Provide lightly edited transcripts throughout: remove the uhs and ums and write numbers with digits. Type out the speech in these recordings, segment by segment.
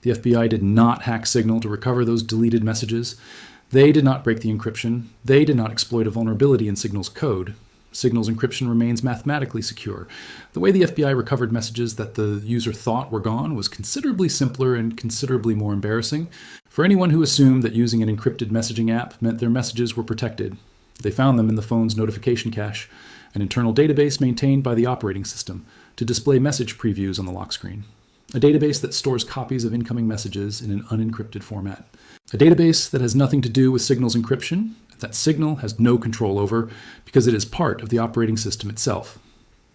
The FBI did not hack Signal to recover those deleted messages. They did not break the encryption. They did not exploit a vulnerability in Signal's code. Signal's encryption remains mathematically secure. The way the FBI recovered messages that the user thought were gone was considerably simpler and considerably more embarrassing for anyone who assumed that using an encrypted messaging app meant their messages were protected. They found them in the phone's notification cache, an internal database maintained by the operating system to display message previews on the lock screen. A database that stores copies of incoming messages in an unencrypted format. A database that has nothing to do with Signal's encryption, that Signal has no control over because it is part of the operating system itself.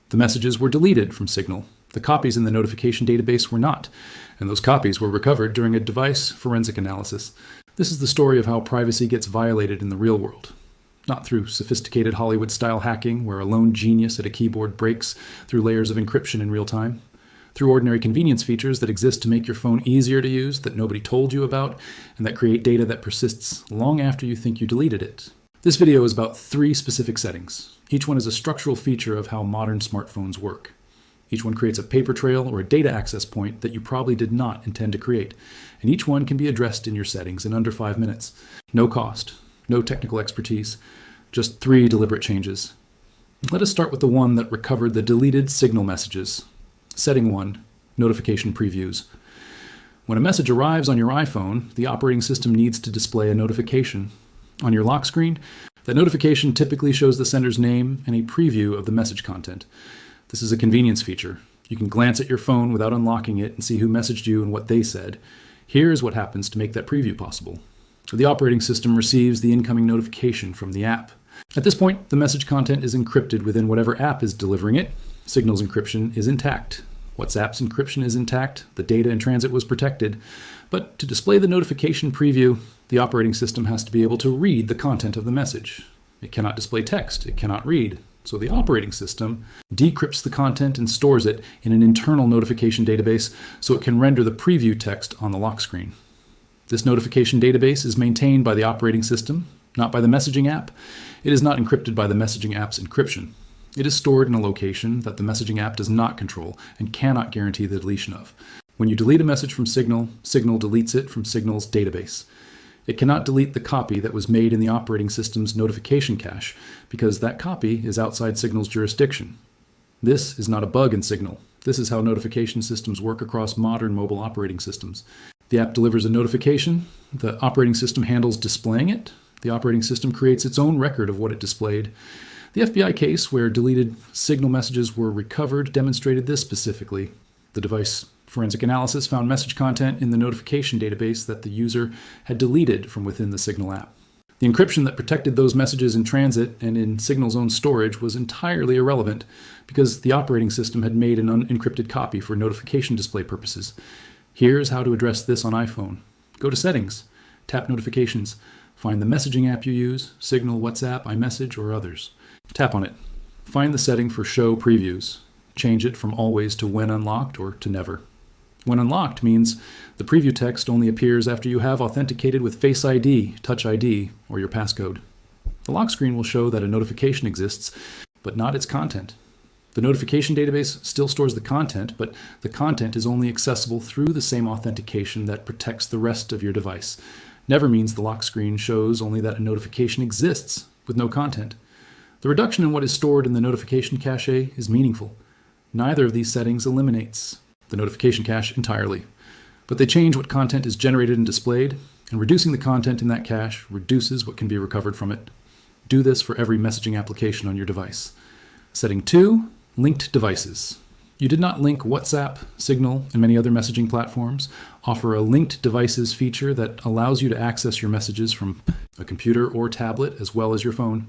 The messages were deleted from Signal. The copies in the notification database were not, and those copies were recovered during a device forensic analysis. This is the story of how privacy gets violated in the real world. Not through sophisticated Hollywood-style hacking where a lone genius at a keyboard breaks through layers of encryption in real time. Through ordinary convenience features that exist to make your phone easier to use, that nobody told you about, and that create data that persists long after you think you deleted it. This video is about 3 specific settings. Each one is a structural feature of how modern smartphones work. Each one creates a paper trail or a data access point that you probably did not intend to create, and each one can be addressed in your settings in under 5 minutes. No cost, no technical expertise, just 3 deliberate changes. Let us start with the one that recovered the deleted Signal messages. Setting 1, notification previews. When a message arrives on your iPhone, the operating system needs to display a notification. On your lock screen, that notification typically shows the sender's name and a preview of the message content. This is a convenience feature. You can glance at your phone without unlocking it and see who messaged you and what they said. Here's what happens to make that preview possible. The operating system receives the incoming notification from the app. At this point, the message content is encrypted within whatever app is delivering it. Signal's encryption is intact. WhatsApp's encryption is intact. The data in transit was protected. But to display the notification preview, the operating system has to be able to read the content of the message. It cannot display text. It cannot read. So the operating system decrypts the content and stores it in an internal notification database so it can render the preview text on the lock screen. This notification database is maintained by the operating system, not by the messaging app. It is not encrypted by the messaging app's encryption. It is stored in a location that the messaging app does not control and cannot guarantee the deletion of. When you delete a message from Signal, Signal deletes it from Signal's database. It cannot delete the copy that was made in the operating system's notification cache because that copy is outside Signal's jurisdiction. This is not a bug in Signal. This is how notification systems work across modern mobile operating systems. The app delivers a notification. The operating system handles displaying it. The operating system creates its own record of what it displayed. The FBI case where deleted Signal messages were recovered demonstrated this specifically. The device forensic analysis found message content in the notification database that the user had deleted from within the Signal app. The encryption that protected those messages in transit and in Signal's own storage was entirely irrelevant because the operating system had made an unencrypted copy for notification display purposes. Here's how to address this on iPhone. Go to Settings, tap Notifications, find the messaging app you use, Signal, WhatsApp, iMessage, or others. Tap on it. Find the setting for Show Previews. Change it from Always to When Unlocked or to Never. When unlocked means the preview text only appears after you have authenticated with Face ID, Touch ID, or your passcode. The lock screen will show that a notification exists, but not its content. The notification database still stores the content, but the content is only accessible through the same authentication that protects the rest of your device. Never means the lock screen shows only that a notification exists with no content. The reduction in what is stored in the notification cache is meaningful. Neither of these settings eliminates the notification cache entirely, but they change what content is generated and displayed, and reducing the content in that cache reduces what can be recovered from it. Do this for every messaging application on your device. Setting 2, linked devices. You did not link WhatsApp, Signal, and many other messaging platforms. Offer a linked devices feature that allows you to access your messages from a computer or tablet as well as your phone.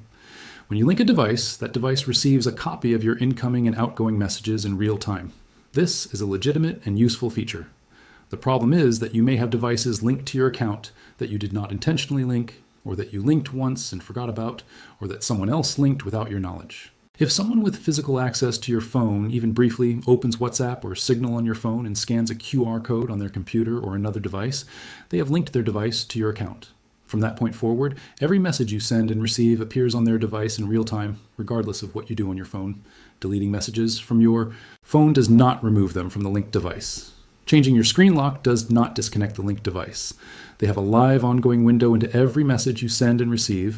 When you link a device, that device receives a copy of your incoming and outgoing messages in real time. This is a legitimate and useful feature. The problem is that you may have devices linked to your account that you did not intentionally link, or that you linked once and forgot about, or that someone else linked without your knowledge. If someone with physical access to your phone even briefly opens WhatsApp or Signal on your phone and scans a QR code on their computer or another device, they have linked their device to your account. From that point forward, every message you send and receive appears on their device in real time, regardless of what you do on your phone. Deleting messages from your phone does not remove them from the linked device. Changing your screen lock does not disconnect the linked device. They have a live ongoing window into every message you send and receive,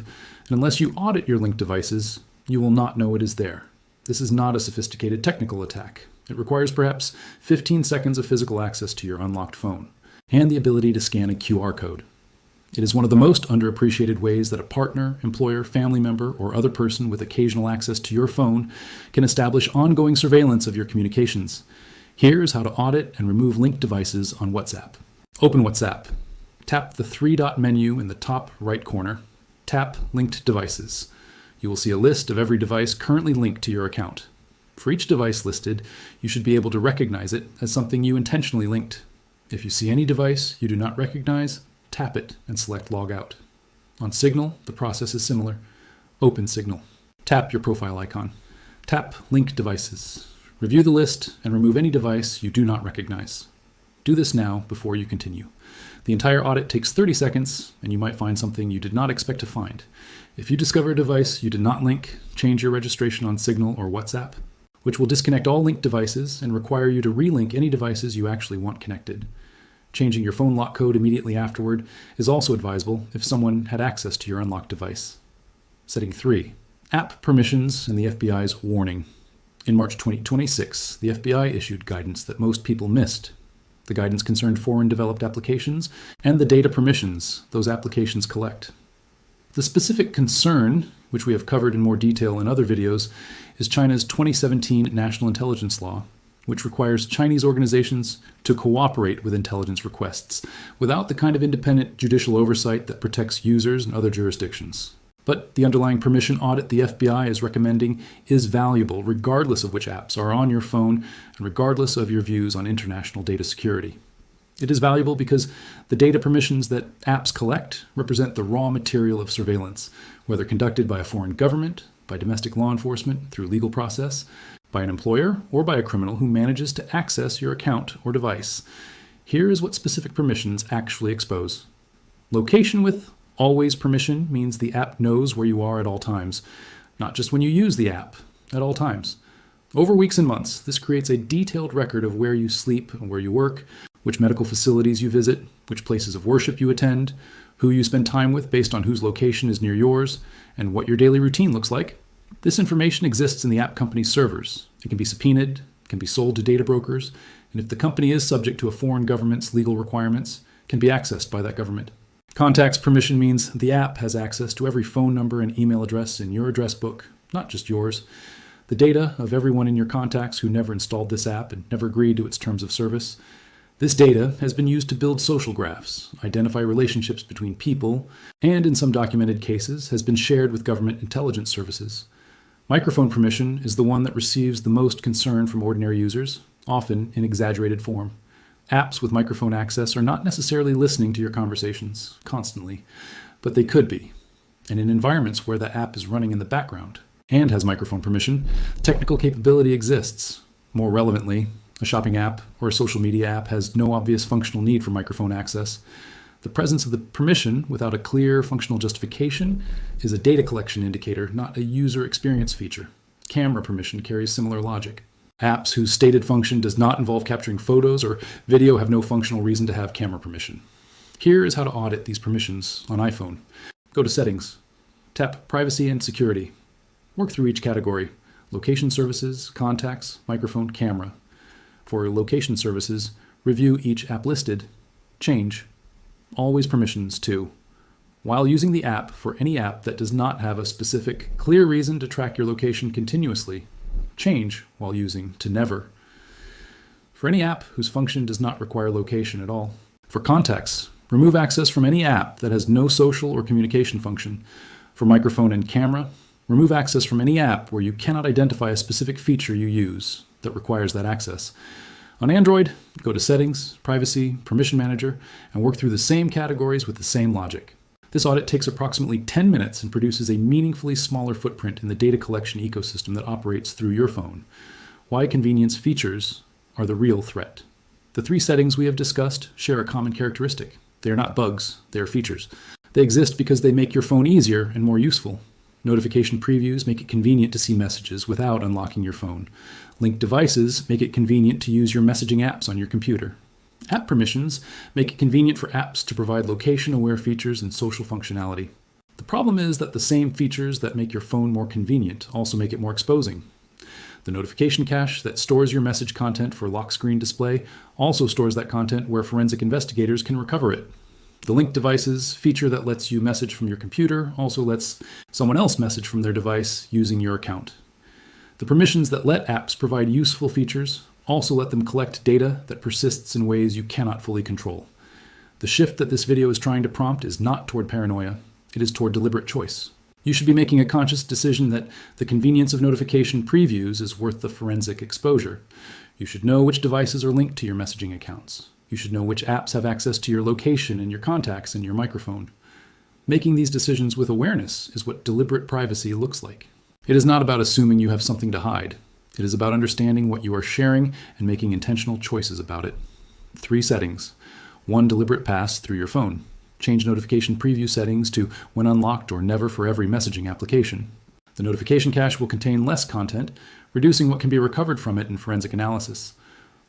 and unless you audit your linked devices, you will not know it is there. This is not a sophisticated technical attack. It requires perhaps 15 seconds of physical access to your unlocked phone, and the ability to scan a QR code. It is one of the most underappreciated ways that a partner, employer, family member, or other person with occasional access to your phone can establish ongoing surveillance of your communications. Here's how to audit and remove linked devices on WhatsApp. Open WhatsApp. Tap the three-dot menu in the top right corner. Tap Linked Devices. You will see a list of every device currently linked to your account. For each device listed, you should be able to recognize it as something you intentionally linked. If you see any device you do not recognize, tap it and select Log Out. On Signal, the process is similar. Open Signal. Tap your profile icon. Tap Link Devices. Review the list and remove any device you do not recognize. Do this now before you continue. The entire audit takes 30 seconds, and you might find something you did not expect to find. If you discover a device you did not link, change your registration on Signal or WhatsApp, which will disconnect all linked devices and require you to relink any devices you actually want connected. Changing your phone lock code immediately afterward is also advisable if someone had access to your unlocked device. Setting 3. App permissions and the FBI's warning. In March 2026, the FBI issued guidance that most people missed. The guidance concerned foreign developed applications and the data permissions those applications collect. The specific concern, which we have covered in more detail in other videos, is China's 2017 National Intelligence Law, which requires Chinese organizations to cooperate with intelligence requests without the kind of independent judicial oversight that protects users in other jurisdictions. But the underlying permission audit the FBI is recommending is valuable regardless of which apps are on your phone and regardless of your views on international data security. It is valuable because the data permissions that apps collect represent the raw material of surveillance, whether conducted by a foreign government, by domestic law enforcement through legal process, by an employer, or by a criminal who manages to access your account or device. Here is what specific permissions actually expose. Location with always permission means the app knows where you are at all times, not just when you use the app, at all times. Over weeks and months, this creates a detailed record of where you sleep and where you work, which medical facilities you visit, which places of worship you attend, who you spend time with based on whose location is near yours, and what your daily routine looks like. This information exists in the app company's servers. It can be subpoenaed, can be sold to data brokers, and if the company is subject to a foreign government's legal requirements, can be accessed by that government. Contacts permission means the app has access to every phone number and email address in your address book, not just yours. The data of everyone in your contacts who never installed this app and never agreed to its terms of service. This data has been used to build social graphs, identify relationships between people, and in some documented cases has been shared with government intelligence services. Microphone permission is the one that receives the most concern from ordinary users, often in exaggerated form. Apps with microphone access are not necessarily listening to your conversations constantly, but they could be. And in environments where the app is running in the background and has microphone permission, technical capability exists. More relevantly, a shopping app or a social media app has no obvious functional need for microphone access. The presence of the permission without a clear functional justification is a data collection indicator, not a user experience feature. Camera permission carries similar logic. Apps whose stated function does not involve capturing photos or video have no functional reason to have camera permission. Here is how to audit these permissions on iPhone. Go to Settings. Tap Privacy and Security. Work through each category: Location Services, Contacts, Microphone, Camera. For Location Services, review each app listed. Change always permissions to, while using the app, for any app that does not have a specific, clear reason to track your location continuously. Change while using to never. For any app whose function does not require location at all. For contacts, remove access from any app that has no social or communication function. For microphone and camera, remove access from any app where you cannot identify a specific feature you use that requires that access. On Android, go to Settings, Privacy, Permission Manager, and work through the same categories with the same logic. This audit takes approximately 10 minutes and produces a meaningfully smaller footprint in the data collection ecosystem that operates through your phone. Why convenience features are the real threat. The three settings we have discussed share a common characteristic. They are not bugs, they are features. They exist because they make your phone easier and more useful. Notification previews make it convenient to see messages without unlocking your phone. Linked devices make it convenient to use your messaging apps on your computer. App permissions make it convenient for apps to provide location-aware features and social functionality. The problem is that the same features that make your phone more convenient also make it more exposing. The notification cache that stores your message content for lock screen display also stores that content where forensic investigators can recover it. The linked devices feature that lets you message from your computer also lets someone else message from their device using your account. The permissions that let apps provide useful features also let them collect data that persists in ways you cannot fully control. The shift that this video is trying to prompt is not toward paranoia, it is toward deliberate choice. You should be making a conscious decision that the convenience of notification previews is worth the forensic exposure. You should know which devices are linked to your messaging accounts. You should know which apps have access to your location and your contacts and your microphone. Making these decisions with awareness is what deliberate privacy looks like. It is not about assuming you have something to hide. It is about understanding what you are sharing and making intentional choices about it. 3 settings. 1 deliberate pass through your phone. Change notification preview settings to when unlocked or never for every messaging application. The notification cache will contain less content, reducing what can be recovered from it in forensic analysis.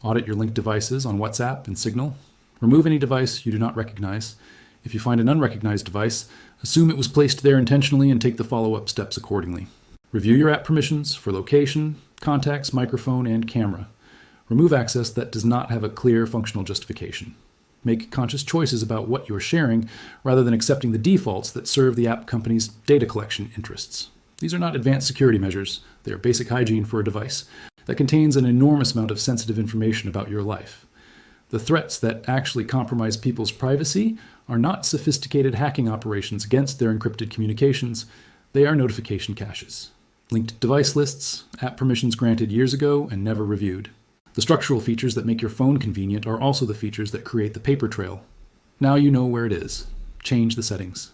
Audit your linked devices on WhatsApp and Signal. Remove any device you do not recognize. If you find an unrecognized device, assume it was placed there intentionally and take the follow-up steps accordingly. Review your app permissions for location, contacts, microphone, and camera. Remove access that does not have a clear functional justification. Make conscious choices about what you're sharing rather than accepting the defaults that serve the app company's data collection interests. These are not advanced security measures. They are basic hygiene for a device that contains an enormous amount of sensitive information about your life. The threats that actually compromise people's privacy are not sophisticated hacking operations against their encrypted communications. They are notification caches. Linked device lists, app permissions granted years ago and never reviewed. The structural features that make your phone convenient are also the features that create the paper trail. Now you know where it is. Change the settings.